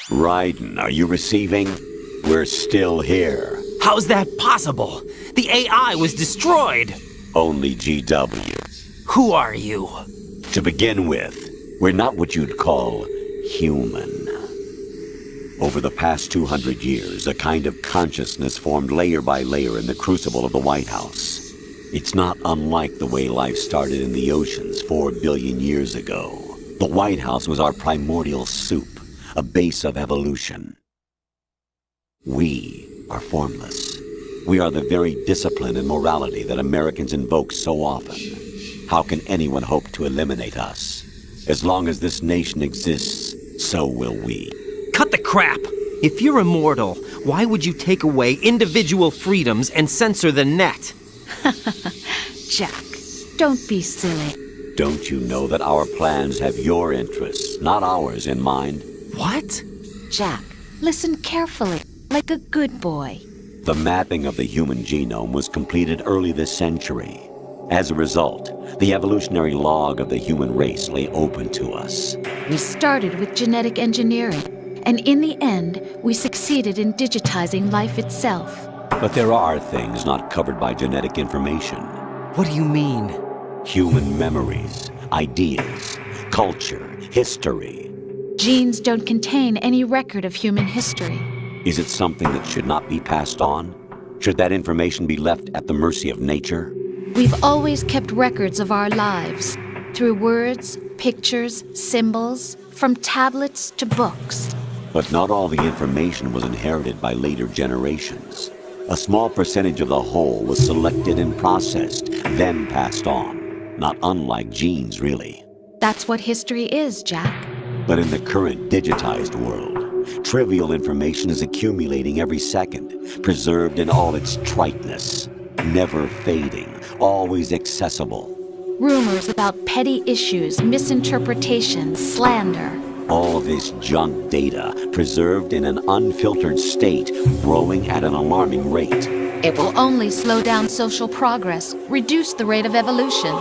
Raiden, are you receiving? We're still here. How's that possible? The AI was destroyed. Only GW. Who are you? To begin with, we're not what you'd call human. Over the past 200 years, a kind of consciousness formed layer by layer in the crucible of the White House. It's not unlike the way life started in the oceans 4 billion years ago. The White House was our primordial soup, a base of evolution. We are formless. We are the very discipline and morality that Americans invoke so often. How can anyone hope to eliminate us? As long as this nation exists, so will we. Cut the crap! If you're immortal, why would you take away individual freedoms and censor the net? Jack, don't be silly. Don't you know that our plans have your interests, not ours, in mind? What? Jack, listen carefully, like a good boy. The mapping of the human genome was completed early this century. As a result, the evolutionary log of the human race lay open to us. We started with genetic engineering, and in the end, we succeeded in digitizing life itself. But there are things not covered by genetic information. What do you mean? Human memories, ideas, culture, history. Genes don't contain any record of human history. Is it something that should not be passed on? Should that information be left at the mercy of nature? We've always kept records of our lives, through words, pictures, symbols, from tablets to books. But not all the information was inherited by later generations. A small percentage of the whole was selected and processed, then passed on. Not unlike genes, really. That's what history is, Jack. But in the current digitized world, trivial information is accumulating every second, preserved in all its triteness, never fading, always accessible. Rumors about petty issues, misinterpretations, slander. All this junk data, preserved in an unfiltered state, growing at an alarming rate. It will only slow down social progress, reduce the rate of evolution.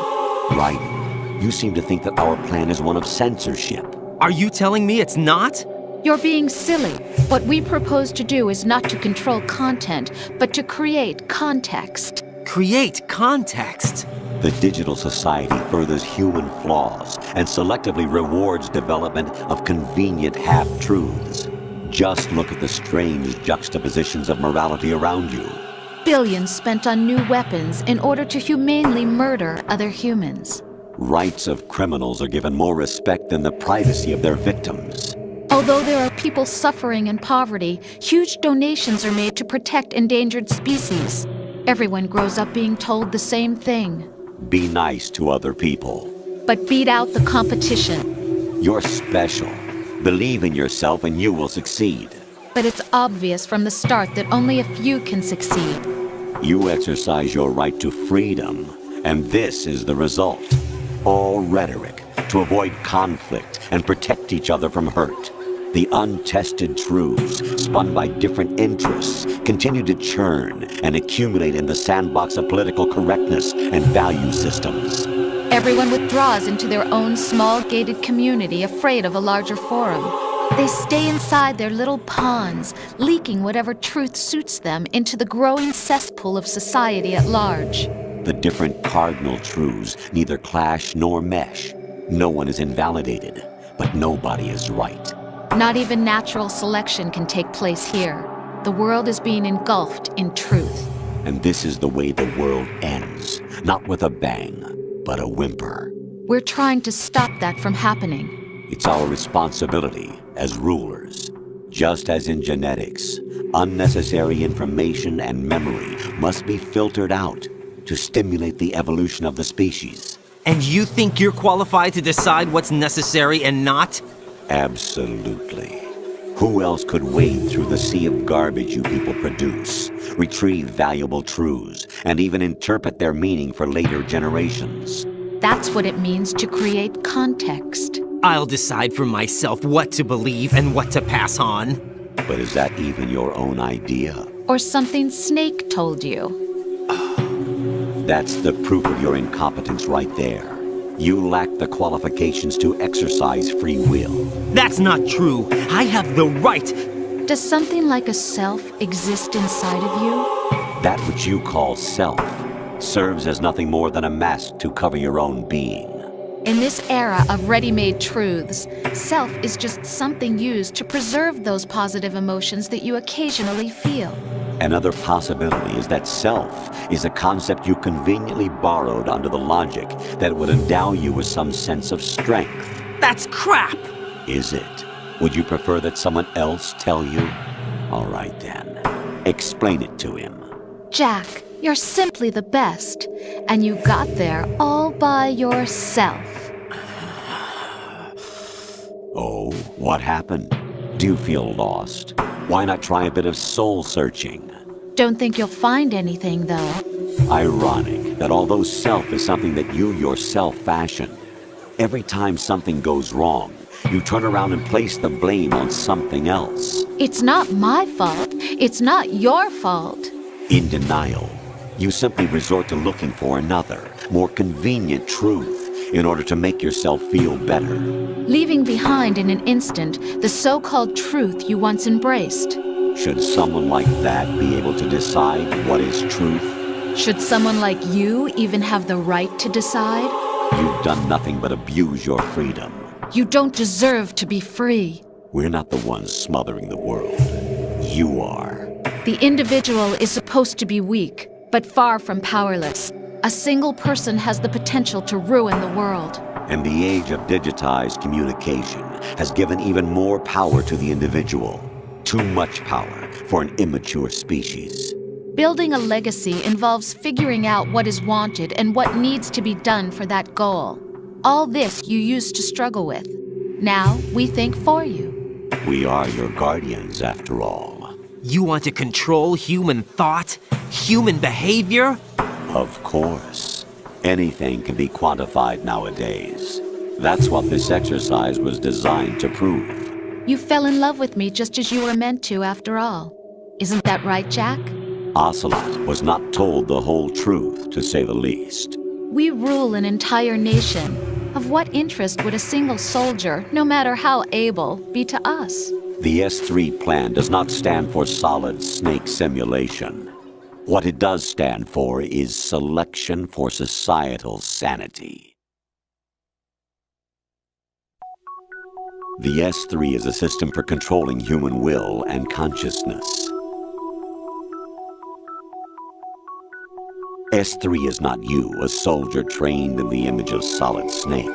Right. You seem to think that our plan is one of censorship. Are you telling me it's not? You're being silly. What we propose to do is not to control content, but to create context. Create context? The digital society furthers human flaws and selectively rewards development of convenient half-truths. Just look at the strange juxtapositions of morality around you. Billions spent on new weapons in order to humanely murder other humans. Rights of criminals are given more respect than the privacy of their victims. Although there are people suffering in poverty, huge donations are made to protect endangered species. Everyone grows up being told the same thing. Be nice to other people. But beat out the competition. You're special. Believe in yourself and you will succeed. But it's obvious from the start that only a few can succeed. You exercise your right to freedom, and this is the result. All rhetoric to avoid conflict and protect each other from hurt. The untested truths, spun by different interests, continue to churn and accumulate in the sandbox of political correctness and value systems. Everyone withdraws into their own small gated community, afraid of a larger forum. They stay inside their little ponds, leaking whatever truth suits them into the growing cesspool of society at large. The different cardinal truths neither clash nor mesh. No one is invalidated, but nobody is right. Not even natural selection can take place here. The world is being engulfed in truth. And this is the way the world ends, not with a bang, but a whimper. We're trying to stop that from happening. It's our responsibility as rulers. Just as in genetics, unnecessary information and memory must be filtered out to stimulate the evolution of the species. And you think you're qualified to decide what's necessary and not? Absolutely. Who else could wade through the sea of garbage you people produce, retrieve valuable truths, and even interpret their meaning for later generations? That's what it means to create context. I'll decide for myself what to believe and what to pass on. But is that even your own idea? Or something Snake told you? That's the proof of your incompetence right there. You lack the qualifications to exercise free will. That's not true. I have the right. Does something like a self exist inside of you? That which you call self serves as nothing more than a mask to cover your own being. In this era of ready-made truths, self is just something used to preserve those positive emotions that you occasionally feel. Another possibility is that self is a concept you conveniently borrowed under the logic that it would endow you with some sense of strength. That's crap! Is it? Would you prefer that someone else tell you? All right then. Explain it to him. Jack, you're simply the best, and you got there all by yourself. Oh, what happened? Do you feel lost? Why not try a bit of soul-searching? Don't think you'll find anything, though. Ironic that although self is something that you yourself fashioned, every time something goes wrong, you turn around and place the blame on something else. It's not my fault. It's not your fault. In denial, you simply resort to looking for another, more convenient truth in order to make yourself feel better. Leaving behind in an instant the so-called truth you once embraced. Should someone like that be able to decide what is truth? Should someone like you even have the right to decide? You've done nothing but abuse your freedom. You don't deserve to be free. We're not the ones smothering the world. You are. The individual is supposed to be weak, but far from powerless. A single person has the potential to ruin the world. And the age of digitized communication has given even more power to the individual. Too much power for an immature species. Building a legacy involves figuring out what is wanted and what needs to be done for that goal. All this you used to struggle with. Now we think for you. We are your guardians, after all. You want to control human thought? Human behavior? Of course. Anything can be quantified nowadays. That's what this exercise was designed to prove. You fell in love with me just as you were meant to, after all. Isn't that right, Jack? Ocelot was not told the whole truth, to say the least. We rule an entire nation. Of what interest would a single soldier, no matter how able, be to us? The S3 plan does not stand for solid snake simulation. What it does stand for is selection for societal sanity. The S3 is a system for controlling human will and consciousness. S3 is not you, a soldier trained in the image of Solid Snake.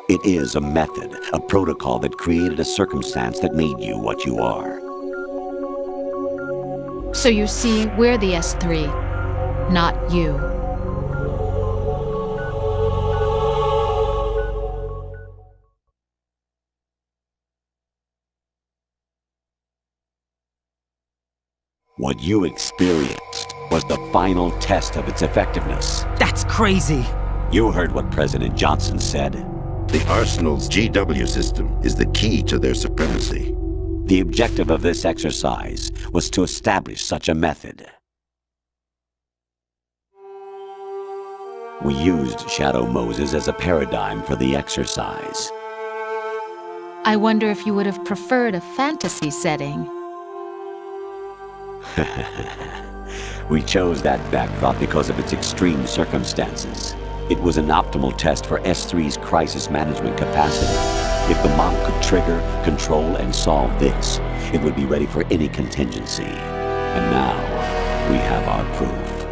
It is a method, a protocol that created a circumstance that made you what you are. So you see, we're the S3, not you. What you experienced was the final test of its effectiveness. That's crazy. You heard what President Johnson said. The Arsenal's GW system is the key to their supremacy. The objective of this exercise was to establish such a method. We used Shadow Moses as a paradigm for the exercise. I wonder if you would have preferred a fantasy setting. We chose that backdrop because of its extreme circumstances. It was an optimal test for S3's crisis management capacity. If the model could trigger, control, and solve this, it would be ready for any contingency. And now, we have our proof.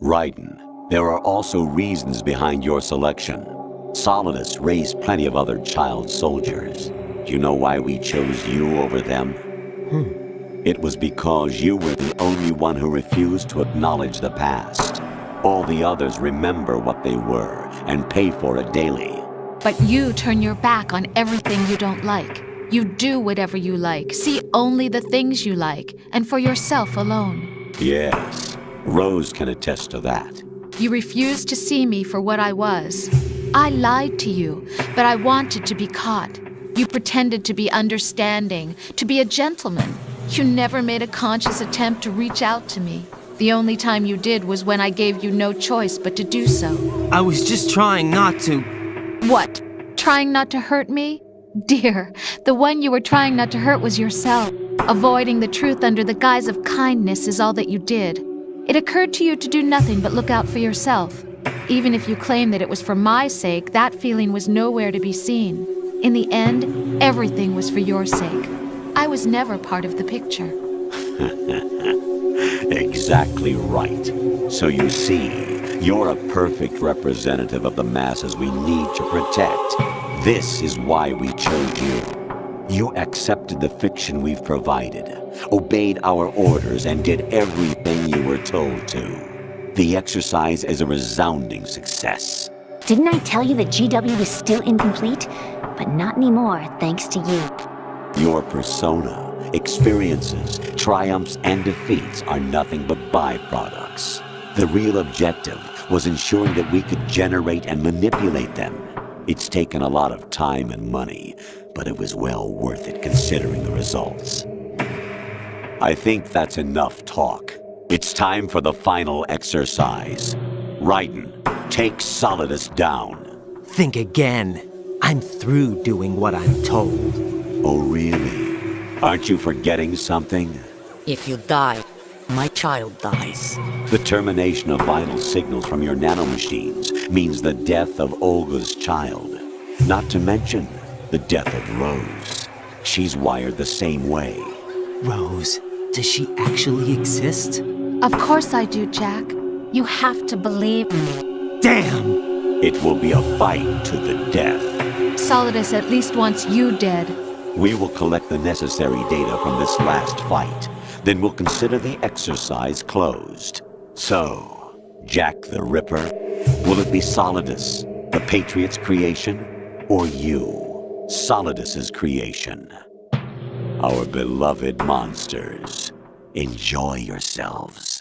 Raiden, there are also reasons behind your selection. Solidus raised plenty of other child soldiers. Do you know why we chose you over them? It was because you were the only one who refused to acknowledge the past. All the others remember what they were and pay for it daily. But you turn your back on everything you don't like. You do whatever you like, see only the things you like, and for yourself alone. Yes, Rose can attest to that. You refused to see me for what I was. I lied to you, but I wanted to be caught. You pretended to be understanding, to be a gentleman. You never made a conscious attempt to reach out to me. The only time you did was when I gave you no choice but to do so. I was just trying not to. What? Trying not to hurt me? Dear, the one you were trying not to hurt was yourself. Avoiding the truth under the guise of kindness is all that you did. It occurred to you to do nothing but look out for yourself. Even if you claim that it was for my sake, that feeling was nowhere to be seen. In the end, everything was for your sake. I was never part of the picture. Exactly right. So you see, you're a perfect representative of the masses we need to protect. This is why we chose you. You accepted the fiction we've provided, obeyed our orders, and did everything you were told to. The exercise is a resounding success. Didn't I tell you that GW was still incomplete? But not anymore, thanks to you. Your persona, experiences, triumphs, and defeats are nothing but byproducts. The real objective was ensuring that we could generate and manipulate them. It's taken a lot of time and money, but it was well worth it considering the results. I think that's enough talk. It's time for the final exercise. Raiden, take Solidus down. Think again. I'm through doing what I'm told. Oh, really? Aren't you forgetting something? If you die, my child dies. The termination of vital signals from your nanomachines means the death of Olga's child. Not to mention the death of Rose. She's wired the same way. Rose, does she actually exist? Of course I do, Jack. You have to believe me. Damn! It will be a fight to the death. Solidus at least wants you dead. We will collect the necessary data from this last fight. Then we'll consider the exercise closed. So, Jack the Ripper, will it be Solidus, the Patriot's creation, or you, Solidus's creation? Our beloved monsters, enjoy yourselves.